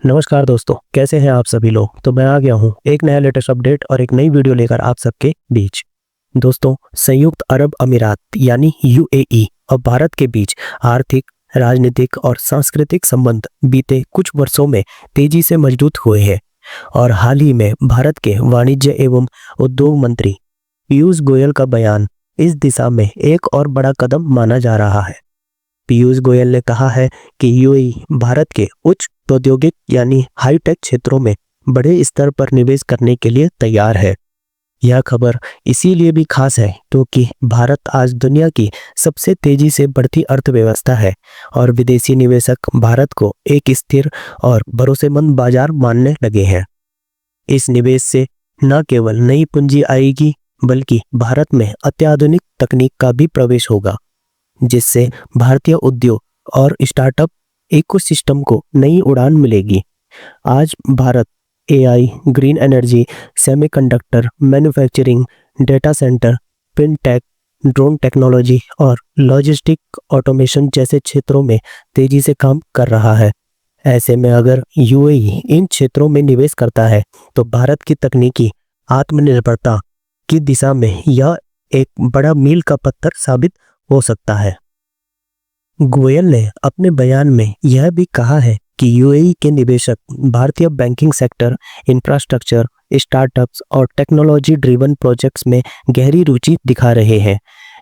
नमस्कार दोस्तों, कैसे हैं आप सभी लोग। तो मैं आ गया हूं एक नया लेटेस्ट अपडेट और एक नई वीडियो लेकर आप सबके बीच। दोस्तों, संयुक्त अरब अमीरात यानी यूएई और भारत के बीच आर्थिक, राजनीतिक और सांस्कृतिक संबंध बीते कुछ वर्षों में तेजी से मजबूत हुए हैं और हाल ही में भारत के वाणिज्य एवं उद्योग मंत्री पीयूष गोयल का बयान इस दिशा में एक और बड़ा कदम माना जा रहा है। पीयूष गोयल ने कहा है कि यूएई भारत के उच्च प्रौद्योगिक यानी हाईटेक क्षेत्रों में बड़े स्तर पर निवेश करने के लिए तैयार है। यह खबर इसीलिए भी खास है क्योंकि भारत आज दुनिया की सबसे तेजी से बढ़ती अर्थव्यवस्था है और विदेशी निवेशक भारत को एक स्थिर और भरोसेमंद बाजार मानने लगे हैं। इस निवेश से न केवल नई पूंजी आएगी बल्कि भारत में अत्याधुनिक तकनीक का भी प्रवेश होगा, जिससे भारतीय उद्योग और स्टार्टअप इकोसिस्टम को नई उड़ान मिलेगी। आज Bharat AI, green energy, semiconductor, manufacturing, data centre, fintech, drone technology और लॉजिस्टिक ऑटोमेशन जैसे क्षेत्रों में तेजी से काम कर रहा है। ऐसे में अगर यूएई इन क्षेत्रों में निवेश करता है तो भारत की तकनीकी आत्मनिर्भरता की दिशा में यह एक बड़ा मील का पत्थर साबित हो सकता है। गोयल ने अपने बयान में यह भी कहा है कि यूएई के निवेशक भारतीय बैंकिंग सेक्टर, इंफ्रास्ट्रक्चर, स्टार्टअप्स और टेक्नोलॉजी ड्रिवन प्रोजेक्ट्स में गहरी रुचि दिखा रहे हैं।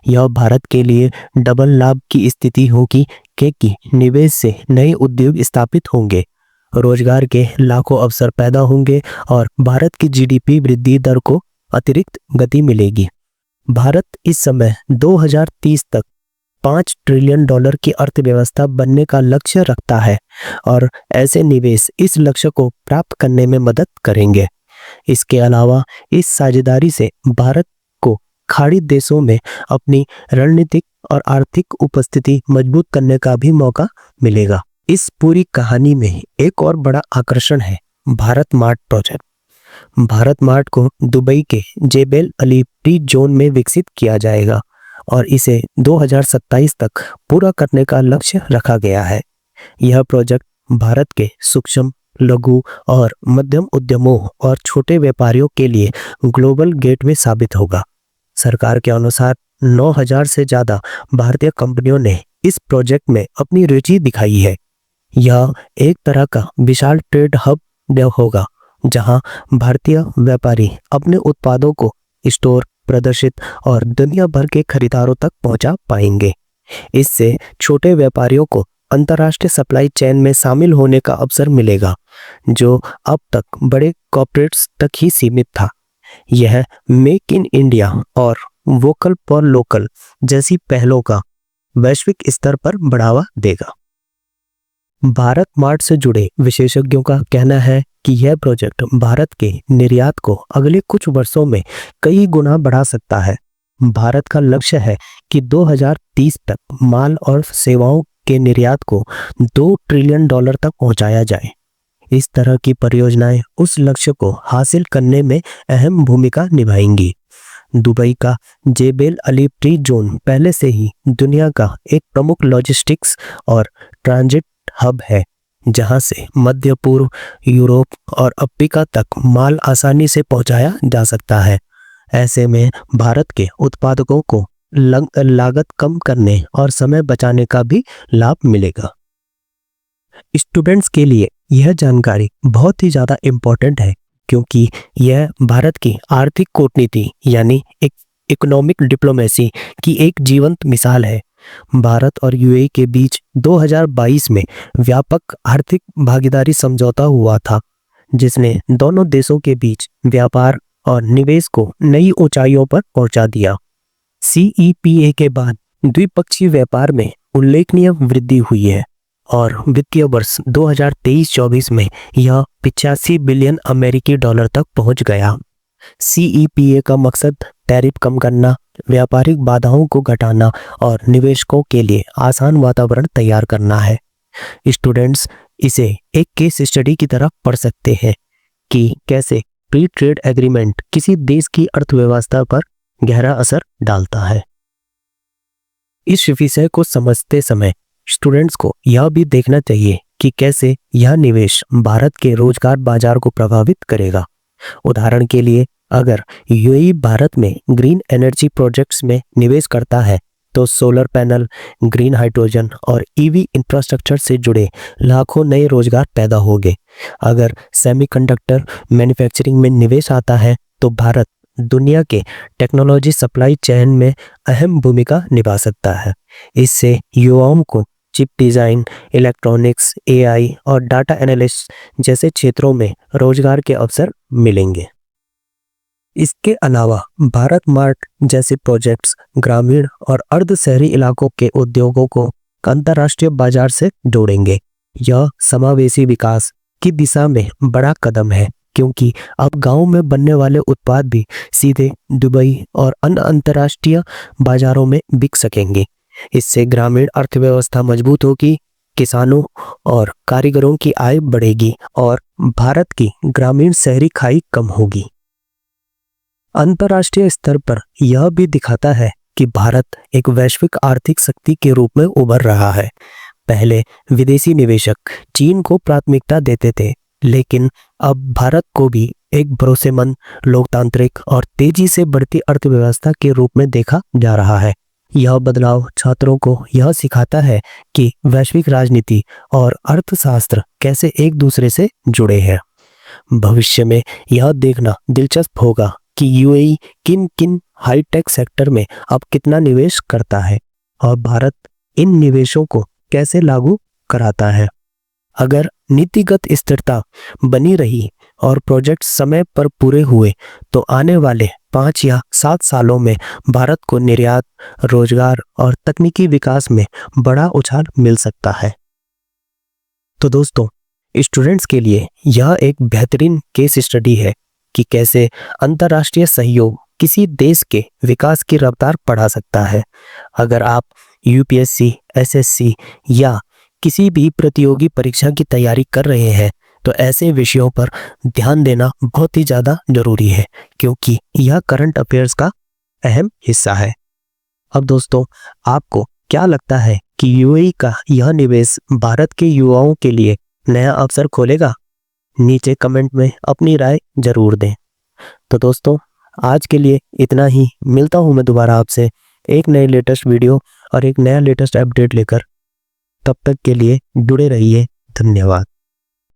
यह भारत के लिए डबल लाभ की स्थिति होगी क्योंकि निवेश से नए उद्योग स्थापित होंगे, रोजगार के लाखों अवसर पैदा होंगे और भारत की जीडीपी वृद्धि दर को अतिरिक्त गति मिलेगी। भारत इस समय 2030 तक $5 ट्रिलियन की अर्थव्यवस्था बनने का लक्ष्य रखता है और ऐसे निवेश इस लक्ष्य को प्राप्त करने में मदद करेंगे। इसके अलावा इस साझेदारी से भारत को खाड़ी देशों में अपनी रणनीतिक और आर्थिक उपस्थिति मजबूत करने का भी मौका मिलेगा। इस पूरी कहानी में एक और बड़ा आकर्षण है Bharat mart project. Bharat mart को दुबई के जेबेल अली फ्री जोन में विकसित किया जाएगा और इसे 2027 तक पूरा करने का लक्ष्य रखा गया है। यह प्रोजेक्ट भारत के सूक्ष्म, लघु और मध्यम उद्यमों और छोटे व्यापारियों के लिए ग्लोबल गेटवे साबित होगा। सरकार के अनुसार 9,000 से ज़्यादा भारतीय कंपनियों ने इस प्रोजेक्ट में अपनी रुचि दिखाई है। यह एक तरह का विशाल ट्रेड हब होगा जहां भारतीय व्यापारी अपने उत्पादों को स्टोर, प्रदर्शित और दुनिया भर के खरीदारों तक पहुंचा पाएंगे। इससे छोटे व्यापारियों को अंतर्राष्ट्रीय सप्लाई चेन में शामिल होने का अवसर मिलेगा, जो अब तक बड़े कॉर्पोरेट्स तक ही सीमित था। यह मेक इन इंडिया और वोकल फॉर लोकल जैसी पहलों का वैश्विक स्तर पर बढ़ावा देगा। भारत मार्ट से जुड़े विशेषज्ञों का कहना है कि यह प्रोजेक्ट भारत के निर्यात को अगले कुछ वर्षों में कई गुना बढ़ा सकता है। भारत का लक्ष्य है कि 2030 तक माल और सेवाओं के निर्यात को $2 ट्रिलियन तक पहुंचाया जाए। इस तरह की परियोजनाएं उस लक्ष्य को हासिल करने में अहम भूमिका निभाएंगी। दुबई का जेबेल अली फ्री जोन पहले से ही दुनिया का एक प्रमुख लॉजिस्टिक्स और ट्रांजिट हब है, जहां से मध्य पूर्व, यूरोप और अफ्रीका तक माल आसानी से पहुंचाया जा सकता है। ऐसे में भारत के उत्पादकों को लागत कम करने और समय बचाने का भी लाभ मिलेगा। स्टूडेंट्स के लिए यह जानकारी बहुत ही ज़्यादा इम्पोर्टेंट है क्योंकि यह भारत की आर्थिक कूटनीति यानी इकोनॉमिक डिप्लोमेसी की एक जीवंत मिसाल है। भारत और यूएई के बीच 2022 में व्यापक आर्थिक भागीदारी समझौता हुआ था, जिसने दोनों देशों के बीच व्यापार और निवेश को नई ऊंचाइयों पर पहुंचा दिया। सीईपीए के बाद द्विपक्षीय व्यापार में उल्लेखनीय वृद्धि हुई है और वित्तीय वर्ष 2023-24 में यह $85 बिलियन तक पहुंच गया। सीईपीए का मकसद टैरिफ कम करना, व्यापारिक बाधाओं को घटाना और निवेशकों के लिए आसान वातावरण तैयार करना है। स्टूडेंट्स इसे एक केस स्टडी की तरह पढ़ सकते हैं कि कैसे फ्री ट्रेड एग्रीमेंट किसी देश की अर्थव्यवस्था पर गहरा असर डालता है। इस विषय को समझते समय स्टूडेंट्स को यह भी देखना चाहिए कि कैसे यह निवेश भारत के रोजगार बाजार को प्रभावित करेगा। उदाहरण के लिए, अगर यूएई भारत में ग्रीन एनर्जी प्रोजेक्ट्स में निवेश करता है तो सोलर पैनल, ग्रीन हाइड्रोजन और ईवी इंफ्रास्ट्रक्चर से जुड़े लाखों नए रोजगार पैदा होंगे। अगर सेमीकंडक्टर मैन्युफैक्चरिंग में निवेश आता है तो भारत दुनिया के टेक्नोलॉजी सप्लाई चेन में अहम भूमिका निभा सकता है। इससे युवाओं को चिप डिज़ाइन, इलेक्ट्रॉनिक्स, एआई और डाटा एनालिस्ट जैसे क्षेत्रों में रोजगार के अवसर मिलेंगे। इसके अलावा भारत मार्ट जैसे प्रोजेक्ट्स ग्रामीण और अर्ध शहरी इलाकों के उद्योगों को अंतर्राष्ट्रीय बाजार से जोड़ेंगे। यह समावेशी विकास की दिशा में बड़ा कदम है, क्योंकि अब गांव में बनने वाले उत्पाद भी सीधे दुबई और अन्य अंतर्राष्ट्रीय बाजारों में बिक सकेंगे। इससे ग्रामीण अर्थव्यवस्था मजबूत होगी, किसानों और कारीगरों की आय बढ़ेगी और भारत की ग्रामीण शहरी खाई कम होगी। अंतर्राष्ट्रीय स्तर पर यह भी दिखाता है कि भारत एक वैश्विक आर्थिक शक्ति के रूप में उभर रहा है। पहले विदेशी निवेशक चीन को प्राथमिकता देते थे, लेकिन अब भारत को भी एक भरोसेमंद, लोकतांत्रिक और तेजी से बढ़ती अर्थव्यवस्था के रूप में देखा जा रहा है। यह बदलाव छात्रों को यह सिखाता है कि वैश्विक राजनीति और अर्थशास्त्र कैसे एक दूसरे से जुड़े हैं। भविष्य में यह देखना दिलचस्प होगा कि यूएई किन किन हाईटेक सेक्टर में अब कितना निवेश करता है और भारत इन निवेशों को कैसे लागू कराता है। अगर नीतिगत स्थिरता बनी रही और प्रोजेक्ट समय पर पूरे हुए तो आने वाले 5 या 7 सालों में भारत को निर्यात, रोजगार और तकनीकी विकास में बड़ा उछाल मिल सकता है। तो दोस्तों, स्टूडेंट्स के लिए यह एक बेहतरीन केस स्टडी है कि कैसे अंतर्राष्ट्रीय सहयोग किसी देश के विकास की रफ्तार बढ़ा सकता है। अगर आप यूपीएससी, एसएससी या किसी भी प्रतियोगी परीक्षा की तैयारी कर रहे हैं तो ऐसे विषयों पर ध्यान देना बहुत ही ज़्यादा जरूरी है, क्योंकि यह करंट अफेयर्स का अहम हिस्सा है। अब दोस्तों, आपको क्या लगता है कि यूएई का यह निवेश भारत के युवाओं के लिए नया अवसर खोलेगा? नीचे कमेंट में अपनी राय जरूर दें। तो दोस्तों, आज के लिए इतना ही। मिलता हूँ मैं दोबारा आपसे एक नए लेटेस्ट वीडियो और एक नया लेटेस्ट अपडेट लेकर। तब तक के लिए जुड़े रहिए। धन्यवाद।